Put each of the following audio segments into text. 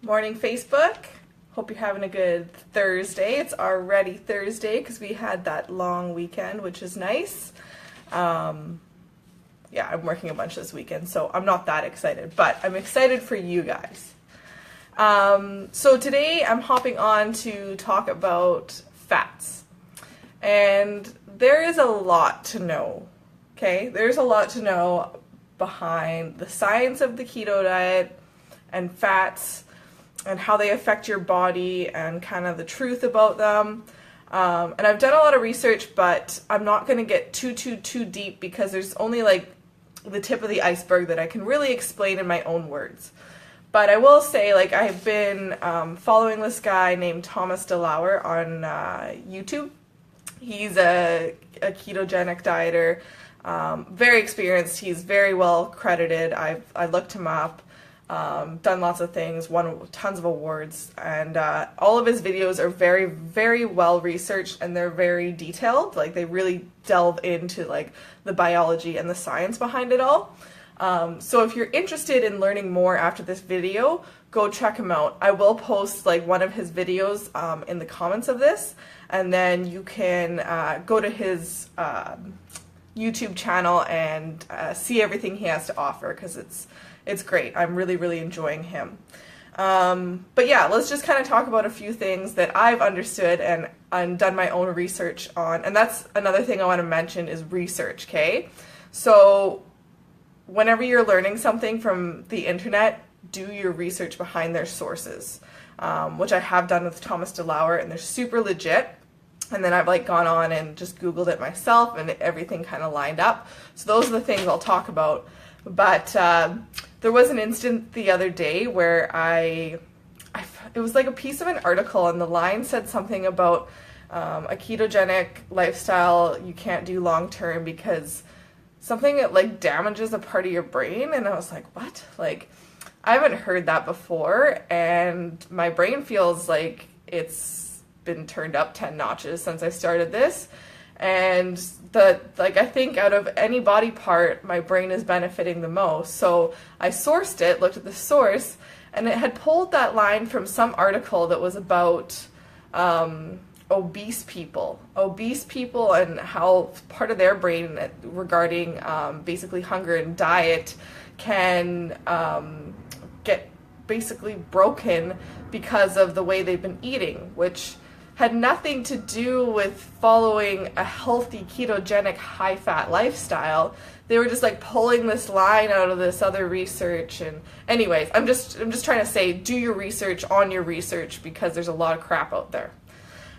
Morning, Facebook. Hope you're having a good Thursday. It's already Thursday because we had that long weekend, which is nice. Yeah, I'm working a bunch this weekend, so I'm not that excited, but I'm excited for you guys. So today I'm hopping on to talk about fats. And there is a lot to know, okay? There's a lot to know behind the science of the keto diet and fats and how they affect your body and kind of the truth about them. And I've done a lot of research, but I'm not going to get too deep because there's only like the tip of the iceberg that I can really explain in my own words. But I will say, like, I've been following this guy named Thomas DeLauer on YouTube. He's a ketogenic dieter, very experienced. He's very well credited. I looked him up, done lots of things, won tons of awards, and all of his videos are very, very well researched and they're very detailed. Like, they really delve into like the biology and the science behind it all. So if you're interested in learning more after this video, go check him out. I will post like one of his videos in the comments of this, and then you can go to his YouTube channel and see everything he has to offer because it's great. I'm really enjoying him. But yeah, let's just kind of talk about a few things that I've understood and done my own research on. And that's another thing I want to mention is research, okay? So whenever you're learning something from the internet, do your research behind their sources, which I have done with Thomas DeLauer, and they're super legit. And then I've like gone on and just Googled it myself, and everything kind of lined up. So those are the things I'll talk about. But there was an instant the other day where it was like a piece of an article, and the line said something about a ketogenic lifestyle you can't do long term because something that like damages a part of your brain. And I was like, what? Like, I haven't heard that before, and my brain feels like it's been turned up 10 notches since I started this. And I think out of any body part, my brain is benefiting the most. So I sourced it, looked at the source, and it had pulled that line from some article that was about obese people and how part of their brain regarding basically hunger and diet can get basically broken because of the way they've been eating, which had nothing to do with following a healthy ketogenic high-fat lifestyle. They were just like pulling this line out of this other research. And anyways, I'm just trying to say, do your research on your research because there's a lot of crap out there.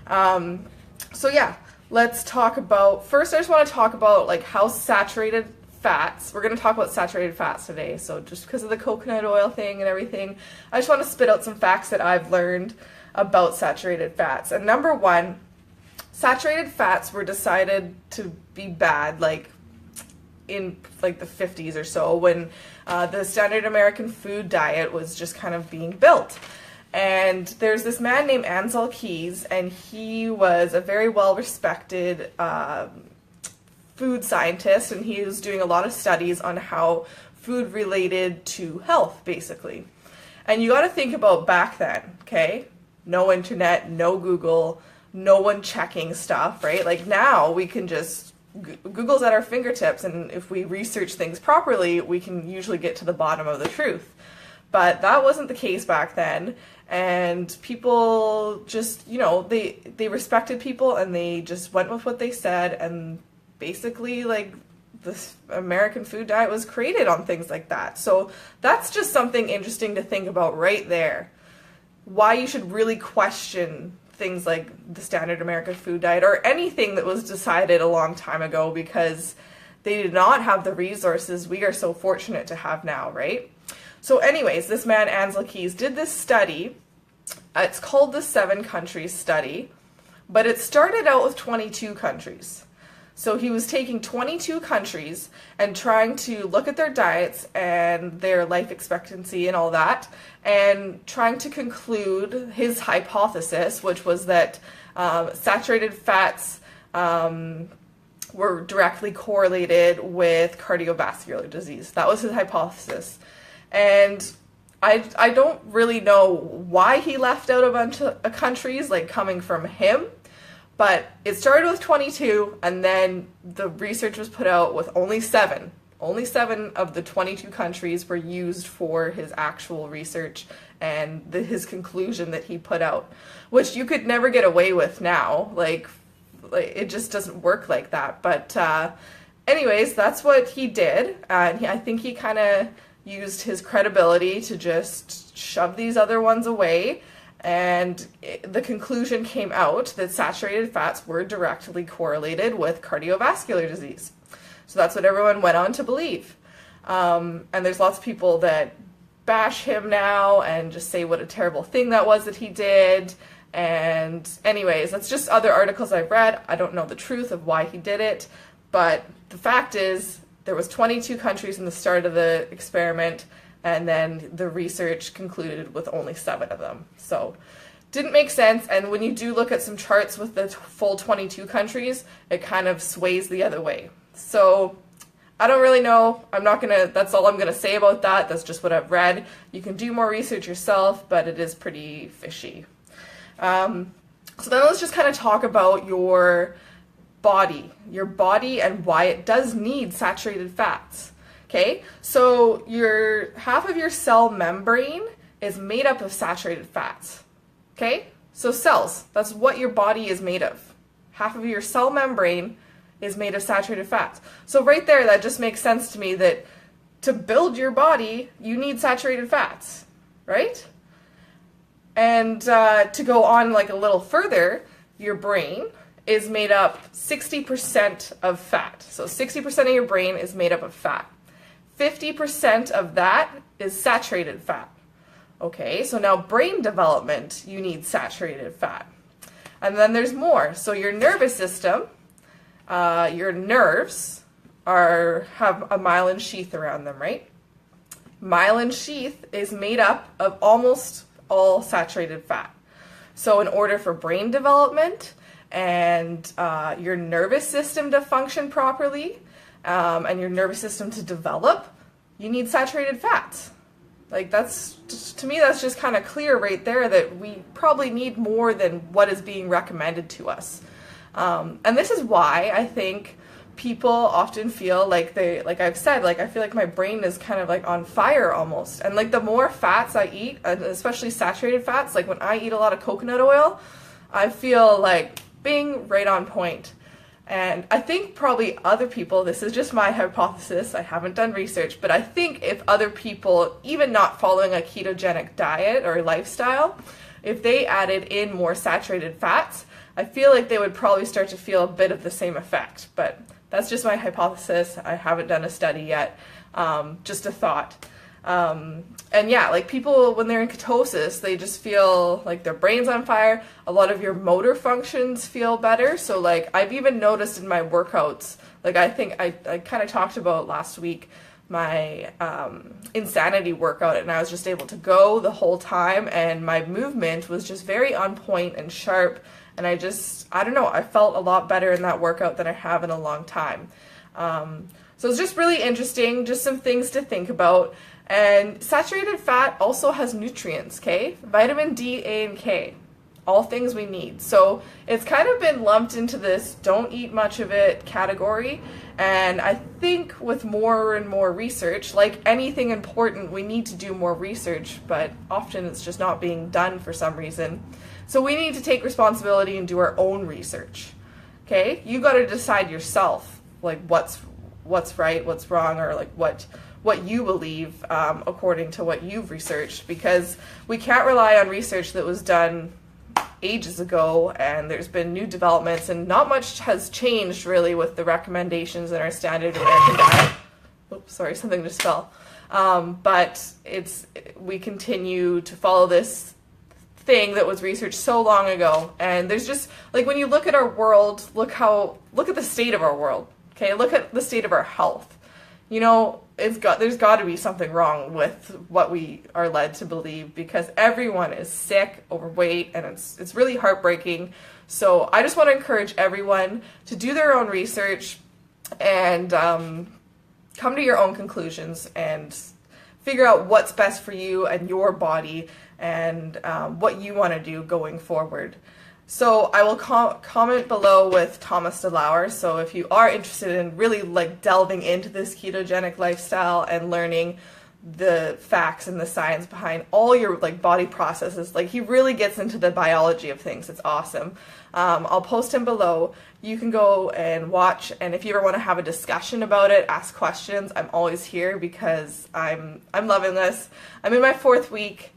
So yeah, let's talk about, first I just want to talk about like how saturated fats, we're going to talk about saturated fats today. So just because of the coconut oil thing and everything, I just want to spit out some facts that I've learned about saturated fats. And number one, saturated fats were decided to be bad like in like the 50s or so when the standard American food diet was just kind of being built. And there's this man named Ansel Keys, and he was a very well-respected food scientist, and he was doing a lot of studies on how food related to health, basically. And you got to think about back then, okay? No internet, no Google, no one checking stuff, right? Like now we can just, Google's at our fingertips, and if we research things properly, we can usually get to the bottom of the truth. But that wasn't the case back then, and people just, you know, they respected people and they just went with what they said, and basically like this American food diet was created on things like that. So that's just something interesting to think about right there. Why you should really question things like the standard American food diet or anything that was decided a long time ago, because they did not have the resources we are so fortunate to have now, right? So anyways, this man Ansel Keys did this study. It's called the 7 countries study, but it started out with 22 countries. So he was taking 22 countries and trying to look at their diets and their life expectancy and all that, and trying to conclude his hypothesis, which was that saturated fats were directly correlated with cardiovascular disease. That was his hypothesis. And I don't really know why he left out a bunch of countries, like coming from him, but it started with 22, and then the research was put out with only 7. Only 7 of the 22 countries were used for his actual research and his conclusion that he put out, which you could never get away with now. Like it just doesn't work like that. But anyways, that's what he did, and I think he kind of used his credibility to just shove these other ones away, and the conclusion came out that saturated fats were directly correlated with cardiovascular disease. So that's what everyone went on to believe. And there's lots of people that bash him now and just say what a terrible thing that was that he did. And anyways, that's just other articles I've read. I don't know the truth of why he did it, but the fact is there was 22 countries in the start of the experiment, and then the research concluded with only 7 of them. So didn't make sense, and when you do look at some charts with the full 22 countries, it kind of sways the other way. So I don't really know. That's all I'm gonna say about that. That's just what I've read. You can do more research yourself, but it is pretty fishy. So then let's just kind of talk about your body and why it does need saturated fats. Okay, so half of your cell membrane is made up of saturated fats. Okay, so cells, that's what your body is made of. Half of your cell membrane is made of saturated fats. So right there, that just makes sense to me that to build your body, you need saturated fats, right? And to go on like a little further, your brain is made up 60% of fat. So 60% of your brain is made up of fat. 50% of that is saturated fat. Okay, so now brain development, you need saturated fat. And then there's more. So your nervous system, your nerves have a myelin sheath around them, right? Myelin sheath is made up of almost all saturated fat. So in order for brain development and your nervous system to function properly, and your nervous system to develop, you need saturated fats. Like to me, that's just kind of clear right there that we probably need more than what is being recommended to us. And this is why I think people often feel like like I've said, like I feel like my brain is kind of like on fire almost. And like the more fats I eat, and especially saturated fats, like when I eat a lot of coconut oil, I feel like bing, right on point. And I think probably other people, this is just my hypothesis, I haven't done research, but I think if other people, even not following a ketogenic diet or lifestyle, if they added in more saturated fats, I feel like they would probably start to feel a bit of the same effect. But that's just my hypothesis. I haven't done a study yet, just a thought. And yeah, like people, when they're in ketosis, they just feel like their brain's on fire. A lot of your motor functions feel better. So like I've even noticed in my workouts, like I think I kind of talked about last week, my insanity workout, and I was just able to go the whole time, and my movement was just very on point and sharp. And I don't know, I felt a lot better in that workout than I have in a long time. So it's just really interesting, just some things to think about. And saturated fat also has nutrients, okay? Vitamin D, A, and K, all things we need. So it's kind of been lumped into this don't eat much of it category. And I think with more and more research, like anything important, we need to do more research, but often it's just not being done for some reason. So we need to take responsibility and do our own research, okay? You got to decide yourself, like what's right, what's wrong, or like what you believe according to what you've researched, because we can't rely on research that was done ages ago, and there's been new developments, and not much has changed really with the recommendations in our standard American diet. Oops, sorry, something just fell. But we continue to follow this thing that was researched so long ago, and there's just like when you look at our world, look at the state of our world. Okay, look at the state of our health. You know, there's got to be something wrong with what we are led to believe, because everyone is sick, overweight, and it's really heartbreaking. So I just want to encourage everyone to do their own research and come to your own conclusions and figure out what's best for you and your body and what you want to do going forward. So I will comment below with Thomas DeLauer. So if you are interested in really like delving into this ketogenic lifestyle and learning the facts and the science behind all your like body processes, like he really gets into the biology of things. It's awesome. I'll post him below. You can go and watch, and if you ever want to have a discussion about it, ask questions, I'm always here because I'm loving this. I'm in my 4th week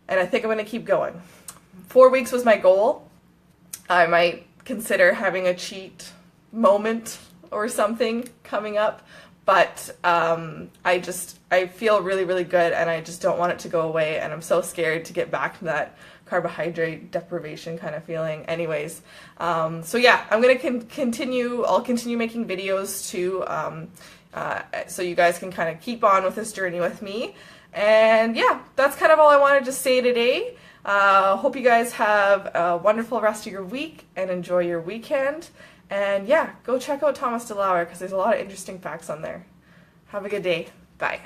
and I think I'm going to keep going. 4 weeks was my goal. I might consider having a cheat moment or something coming up, but I feel really, really good, and I just don't want it to go away, and I'm so scared to get back to that carbohydrate deprivation kind of feeling. Anyways, so yeah, I'm going to continue. I'll continue making videos too, so you guys can kind of keep on with this journey with me. And yeah, that's kind of all I wanted to say today. Hope you guys have a wonderful rest of your week and enjoy your weekend. And yeah, go check out Thomas DeLauer because there's a lot of interesting facts on there. Have a good day. Bye.